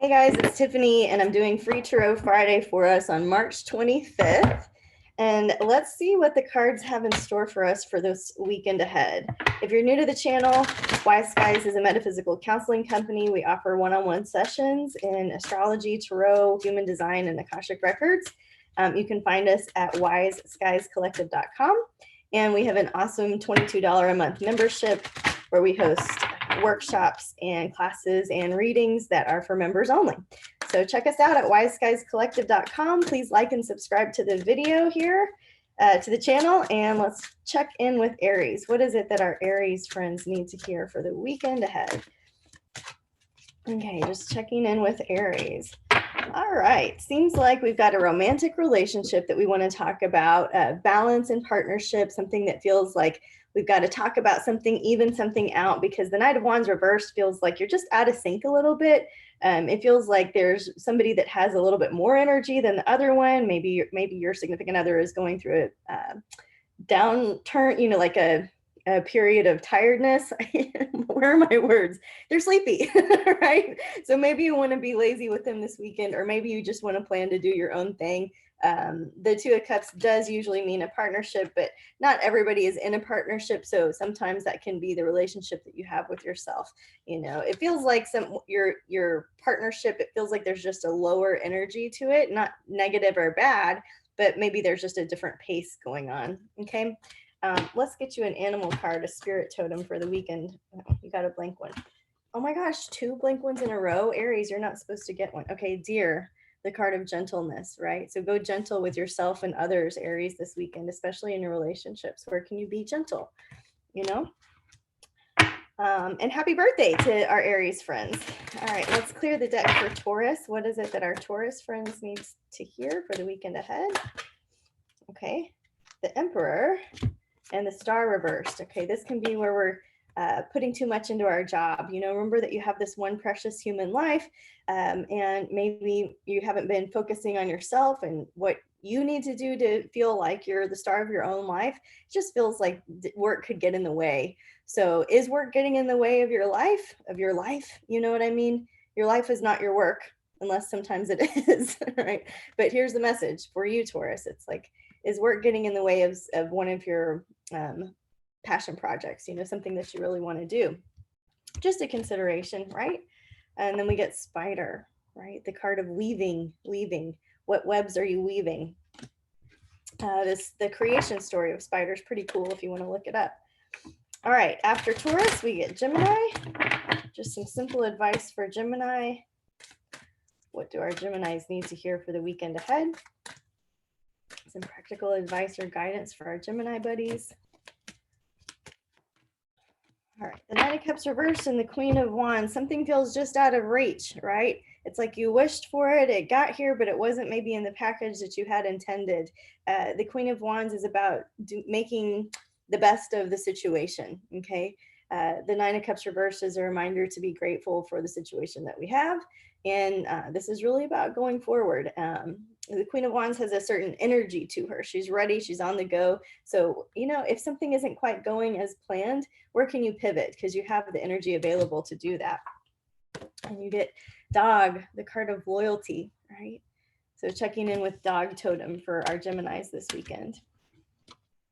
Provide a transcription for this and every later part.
Hey guys, it's Tiffany, and I'm doing Free Tarot Friday for us on March 25th. And let's see what the cards have in store for us for this weekend ahead. If you're new to the channel, Wise Skies is a metaphysical counseling company. We offer one-on-one sessions in astrology, tarot, human design, and Akashic records. You can find us at wiseskiescollective.com. And we have an awesome $22 a month membership where we host workshops and classes and readings that are for members only. So check us out at wiseskiescollective.com. Please like and subscribe to the video here, to the channel, and let's check in with Aries. What is it that our Aries friends need to hear for the weekend ahead? Okay, just checking in with Aries. All right, seems like we've got a romantic relationship that we want to talk about, balance and partnership, something that feels like we've got to talk about something, even something out, because the Knight of Wands reversed feels like you're just out of sync a little bit. It feels like there's somebody that has a little bit more energy than the other one. Maybe your significant other is going through a downturn, like a period of tiredness. Where are my words? They're sleepy, right? So maybe you want to be lazy with them this weekend, or maybe you just want to plan to do your own thing. The Two of Cups does usually mean a partnership, but not everybody is in a partnership. So sometimes that can be the relationship that you have with yourself. It feels like your partnership, it feels like there's just a lower energy to it, not negative or bad, but maybe there's just a different pace going on. Okay. Let's get you an animal card, a spirit totem for the weekend. Oh, you got a blank one. Oh my gosh, 2 blank ones in a row. Aries, you're not supposed to get one. Okay, deer, the card of gentleness, right? So go gentle with yourself and others, Aries, this weekend, especially in your relationships. Where can you be gentle? And happy birthday to our Aries friends. All right, let's clear the deck for Taurus. What is it that our Taurus friends need to hear for the weekend ahead? Okay, the Emperor and the Star reversed. Okay, this can be where we're putting too much into our job. Remember that you have this one precious human life, and maybe you haven't been focusing on yourself and what you need to do to feel like you're the star of your own life. It just feels like work could get in the way. So is work getting in the way of your life? You know what I mean? Your life is not your work, unless sometimes it is, right? But here's the message for you, Taurus. It's like, is work getting in the way of one of your passion projects, something that you really want to do? Just a consideration, right? And then we get Spider, right? The card of weaving. What webs are you weaving? The creation story of Spider is pretty cool if you want to look it up. All right, after Taurus, we get Gemini. Just some simple advice for Gemini. What do our Geminis need to hear for the weekend ahead? Some practical advice or guidance for our Gemini buddies. All right, the Knight of Cups reversed and the Queen of Wands. Something feels just out of reach, right? It's like you wished for it, it got here, but it wasn't maybe in the package that you had intended. The Queen of Wands is about making the best of the situation, okay? The Nine of Cups reversed is a reminder to be grateful for the situation that we have. And this is really about going forward. The Queen of Wands has a certain energy to her. She's ready, she's on the go. So, if something isn't quite going as planned, where can you pivot? Because you have the energy available to do that. And you get Dog, the card of loyalty, right? So checking in with Dog Totem for our Geminis this weekend.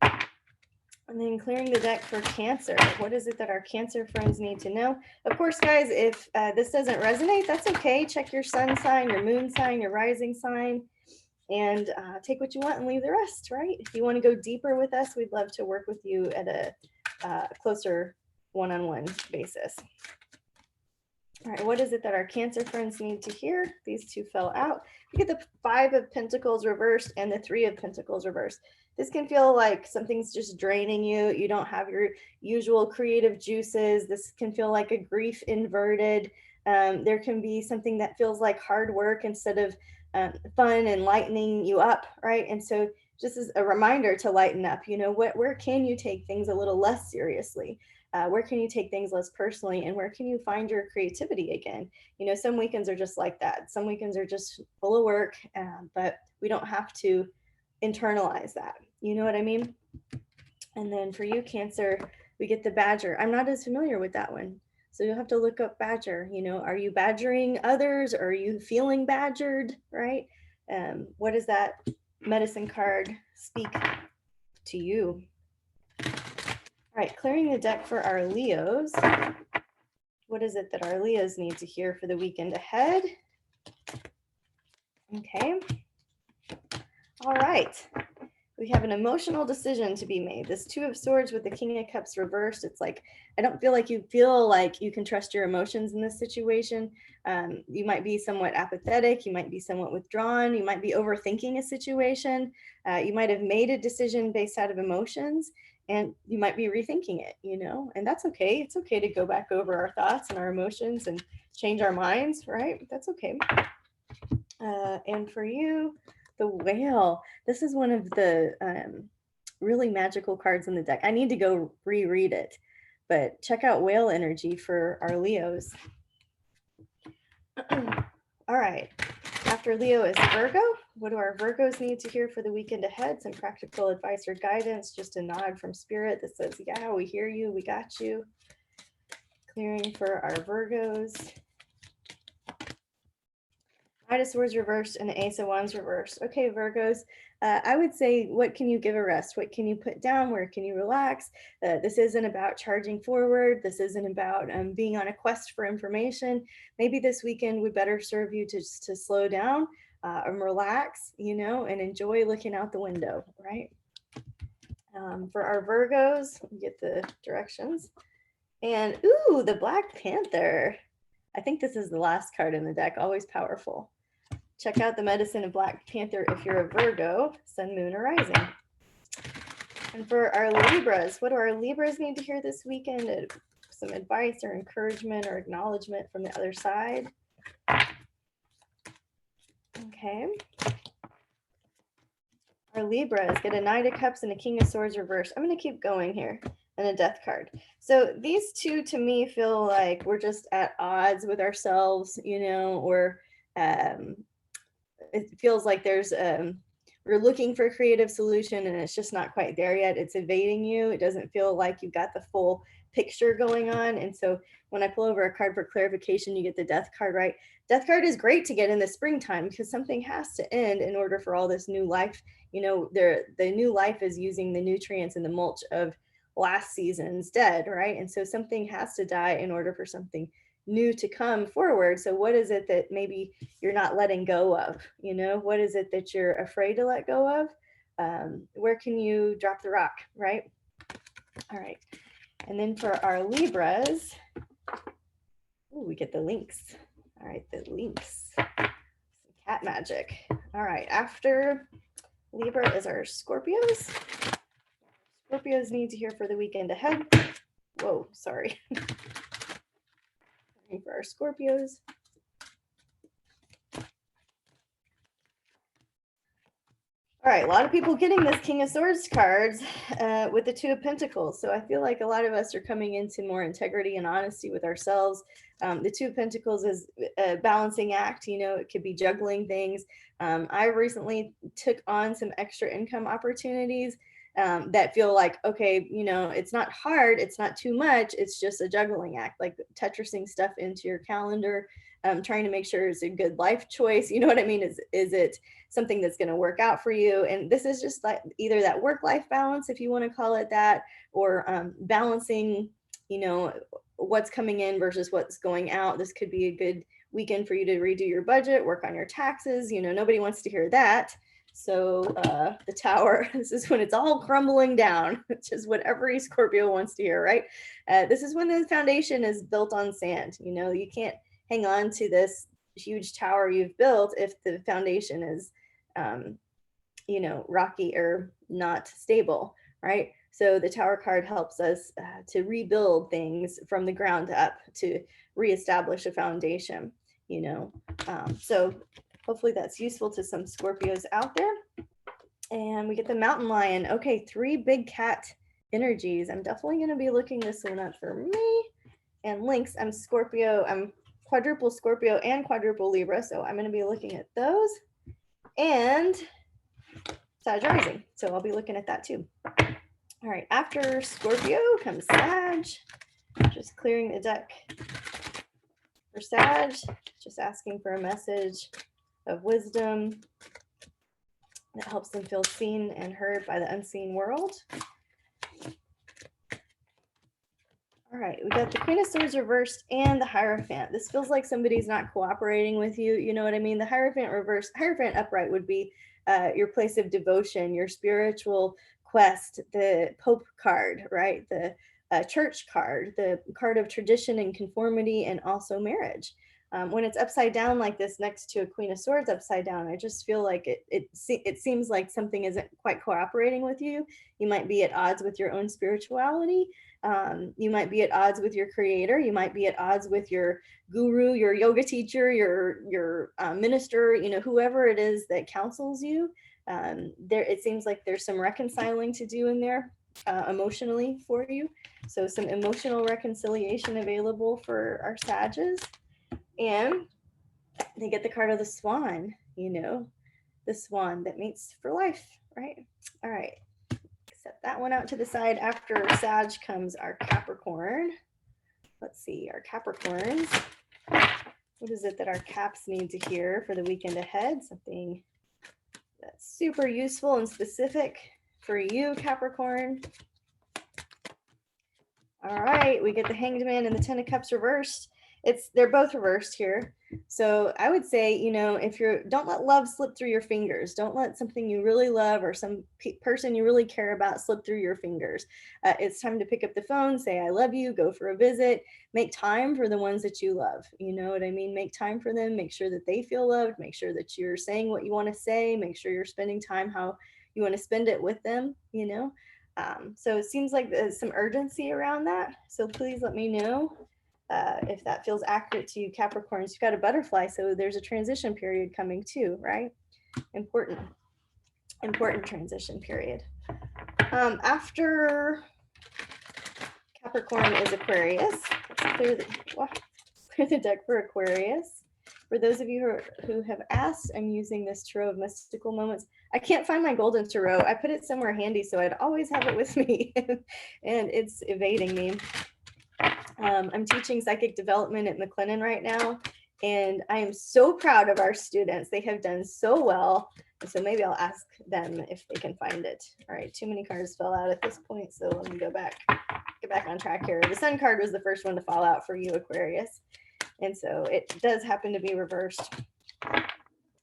And then clearing the deck for Cancer. What is it that our Cancer friends need to know? Of course, guys, if this doesn't resonate, that's okay. Check your sun sign, your moon sign, your rising sign, and take what you want and leave the rest, right? If you want to go deeper with us, we'd love to work with you at a closer one-on-one basis. All right, what is it that our Cancer friends need to hear? These two fell out. You get the 5 of Pentacles reversed and the 3 of Pentacles reversed. This can feel like something's just draining you. You don't have your usual creative juices. This can feel like a grief inverted. There can be something that feels like hard work instead of fun and lightening you up, right? And so just as a reminder to lighten up, where can you take things a little less seriously? Where can you take things less personally, and where can you find your creativity again? Some weekends are just like that. Some weekends are just full of work, but we don't have to internalize that. You know what I mean? And then for you, Cancer, we get the Badger. I'm not as familiar with that one. So you'll have to look up badger. You know, are you badgering others? Or are you feeling badgered, right? What does that medicine card speak to you? All right, clearing the deck for our Leos. What is it that our Leos need to hear for the weekend ahead? Okay. All right. We have an emotional decision to be made. This Two of Swords with the King of Cups reversed. It's like, I don't feel like you can trust your emotions in this situation. You might be somewhat apathetic. You might be somewhat withdrawn. You might be overthinking a situation. You might have made a decision based out of emotions, and you might be rethinking it, you know, and that's okay. It's okay to go back over our thoughts and our emotions and change our minds, right? That's okay. And for you, the Whale. This is one of the really magical cards in the deck. I need to go reread it, but check out Whale energy for our Leos. All right. After Leo is Virgo. What do our Virgos need to hear for the weekend ahead? Some practical advice or guidance, just a nod from spirit that says, yeah, we hear you, we got you. Clearing for our Virgos. Knight of Swords reversed and the Ace of Wands reversed. Okay, Virgos, I would say, what can you give a rest? What can you put down? Where can you relax? This isn't about charging forward. This isn't about being on a quest for information. Maybe this weekend would better serve you to slow down and relax, you know, and enjoy looking out the window, right? For our Virgos, we get the directions. And ooh, the Black Panther. I think this is the last card in the deck, always powerful. Check out the medicine of Black Panther if you're a Virgo, Sun, Moon, or Rising. And for our Libras, what do our Libras need to hear this weekend? Some advice or encouragement or acknowledgement from the other side. Okay. Our Libras get a Knight of Cups and a King of Swords reversed. I'm going to keep going here. And a Death card. So these two to me feel like we're just at odds with ourselves, you know, or it feels like there's we're looking for a creative solution and it's just not quite there yet. It's evading you. It doesn't feel like you've got the full picture going on. And so when I pull over a card for clarification, you get the Death card, right? Death card is great to get in the springtime because something has to end in order for all this new life. You know, the new life is using the nutrients and the mulch of last season's dead, right? And so something has to die in order for something new to come forward. So what is it that maybe you're not letting go of? You know, what is it that you're afraid to let go of? Where can you drop the rock, right? All right. And then for our Libras, ooh, we get the Lynx. All right, the Lynx. Some cat magic. All right, after Libra is our Scorpios. Scorpios need to hear for the weekend ahead. Whoa, sorry. For our Scorpios. All right, a lot of people getting this King of Swords cards with the Two of Pentacles. So I feel like a lot of us are coming into more integrity and honesty with ourselves. The Two of Pentacles is a balancing act. You know, it could be juggling things. I recently took on some extra income opportunities that feel like, okay, you know, it's not hard. It's not too much. It's just a juggling act, like Tetrising stuff into your calendar, trying to make sure it's a good life choice. You know what I mean? Is it something that's going to work out for you? And this is just like either that work-life balance, if you want to call it that, or balancing, you know, what's coming in versus what's going out. This could be a good weekend for you to redo your budget, work on your taxes. You know, nobody wants to hear that. So the Tower, this is when it's all crumbling down, which is what every Scorpio wants to hear, right? This is when the foundation is built on sand. You know, you can't hang on to this huge tower you've built if the foundation is, you know, rocky or not stable, right? So the Tower card helps us to rebuild things from the ground up, to reestablish a foundation, you know. So hopefully that's useful to some Scorpios out there. And we get the Mountain Lion. Okay, 3 big cat energies. I'm definitely going to be looking this one up for me. And Lynx, I'm Scorpio. I'm quadruple Scorpio and quadruple Libra. So I'm going to be looking at those. And Sag rising. So I'll be looking at that too. All right, after Scorpio comes Sag. Just clearing the deck for Sag, just asking for a message of wisdom that helps them feel seen and heard by the unseen world. All right, we got the Queen of Swords reversed and the Hierophant. This feels like somebody's not cooperating with you. You know what I mean? The Hierophant reversed, Hierophant upright would be your place of devotion, your spiritual quest, the Pope card, right? The church card, the card of tradition and conformity, and also marriage. When it's upside down like this next to a Queen of Swords upside down, I just feel like it seems like something isn't quite cooperating with you. You might be at odds with your own spirituality. You might be at odds with your creator. You might be at odds with your guru, your yoga teacher, your minister, you know, whoever it is that counsels you. It seems like there's some reconciling to do in there emotionally for you. So some emotional reconciliation available for our Sages. And they get the card of the Swan, you know, the swan that mates for life, right? All right. Set that one out to the side. After Sag comes our Capricorn. Let's see, our Capricorns. What is it that our Caps need to hear for the weekend ahead? Something that's super useful and specific for you, Capricorn. All right, we get the Hanged Man and the Ten of Cups reversed. They're both reversed here. So I would say, you know, don't let love slip through your fingers. Don't let something you really love or some person you really care about slip through your fingers. It's time to pick up the phone, say, I love you, go for a visit, make time for the ones that you love. You know what I mean? Make time for them, make sure that they feel loved, make sure that you're saying what you want to say, make sure you're spending time how you want to spend it with them, you know? So it seems like there's some urgency around that. So please let me know if that feels accurate to you, Capricorns. You've got a butterfly, so there's a transition period coming too, right? Important transition period. After Capricorn is Aquarius. Let's clear the deck for Aquarius. For those of you who have asked, I'm using this Tarot of Mystical Moments. I can't find my golden tarot. I put it somewhere handy so I'd always have it with me, and it's evading me. I'm teaching psychic development at McLennan right now, and I am so proud of our students. They have done so well, and so maybe I'll ask them if they can find it. All right, too many cards fell out at this point, so let me get back on track here. The Sun card was the first one to fall out for you, Aquarius, and so it does happen to be reversed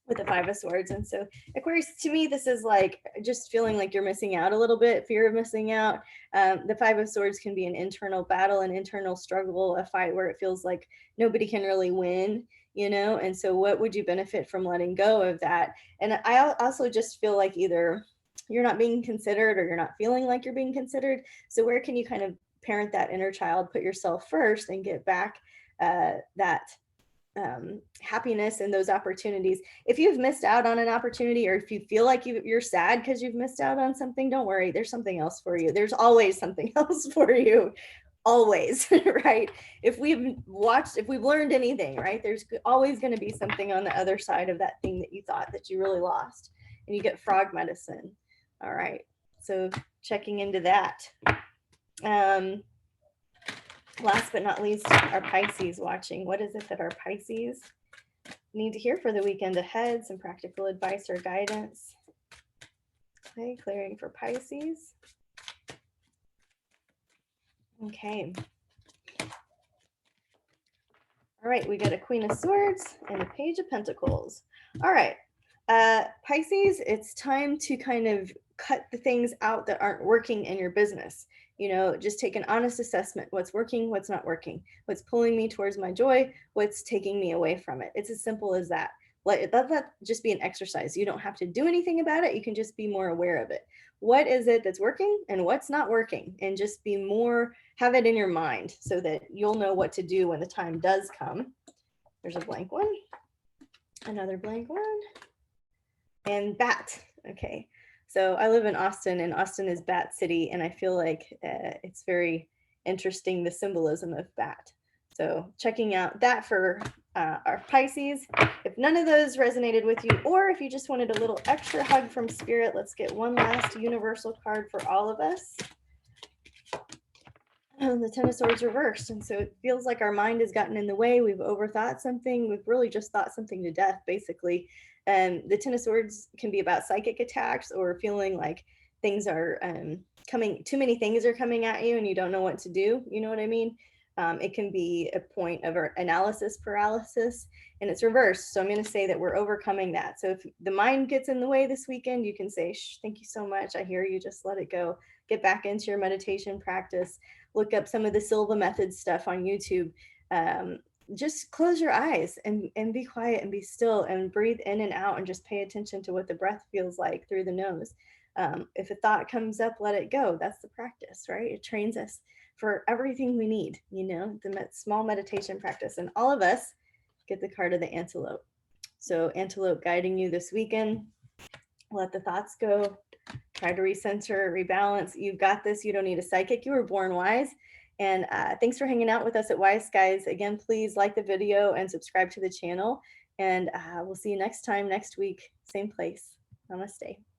with the Five of Swords. And so Aquarius, to me, this is like just feeling like you're missing out a little bit, fear of missing out. The Five of Swords can be an internal battle, an internal struggle, a fight where it feels like nobody can really win, you know? And so what would you benefit from letting go of that? And I also just feel like either you're not being considered or you're not feeling like you're being considered. So where can you kind of parent that inner child, put yourself first, and get back that happiness and those opportunities? If you've missed out on an opportunity, or if you feel like you're sad because you've missed out on something, don't worry, there's something else for you. There's always something else for you, always. Right? If we've learned anything, right, there's always going to be something on the other side of that thing that you thought that you really lost, and you get frog medicine. All right, so checking into that. Last but not least, our Pisces watching. What is it that our Pisces need to hear for the weekend ahead? Some practical advice or guidance. Okay, clearing for Pisces. Okay. All right, we got a Queen of Swords and a Page of Pentacles. All right, Pisces, it's time to kind of cut the things out that aren't working in your business. You know, just take an honest assessment. What's working, what's not working, what's pulling me towards my joy, what's taking me away from it. It's as simple as that. Let that just be an exercise. You don't have to do anything about it. You can just be more aware of it. What is it that's working and what's not working? And just be more, have it in your mind so that you'll know what to do when the time does come. There's a blank one, another blank one, and bat. Okay. So I live in Austin, and Austin is Bat City, and I feel like it's very interesting, the symbolism of bat. So checking out that for our Pisces. If none of those resonated with you, or if you just wanted a little extra hug from Spirit, let's get one last universal card for all of us. the Ten of Swords reversed. And so it feels like our mind has gotten in the way. We've overthought something. We've really just thought something to death, basically. And the Ten of Swords can be about psychic attacks or feeling like things are coming, too many things are coming at you and you don't know what to do. You know what I mean? It can be a point of analysis paralysis, and it's reversed. So I'm going to say that we're overcoming that. So if the mind gets in the way this weekend, you can say, shh, thank you so much. I hear you. Just let it go. Get back into your meditation practice. Look up some of the Silva method stuff on YouTube. Just close your eyes and be quiet and be still and breathe in and out and just pay attention to what the breath feels like through the nose. If a thought comes up, let it go. That's the practice, right? It trains us for everything we need, you know, the small meditation practice. And all of us get the card of the antelope. So antelope guiding you this weekend. Let the thoughts go. Try to recenter, rebalance. You've got this. You don't need a psychic. You were born wise. And thanks for hanging out with us at Wise Skies. Again, please like the video and subscribe to the channel. And we'll see you next time, next week, same place. Namaste.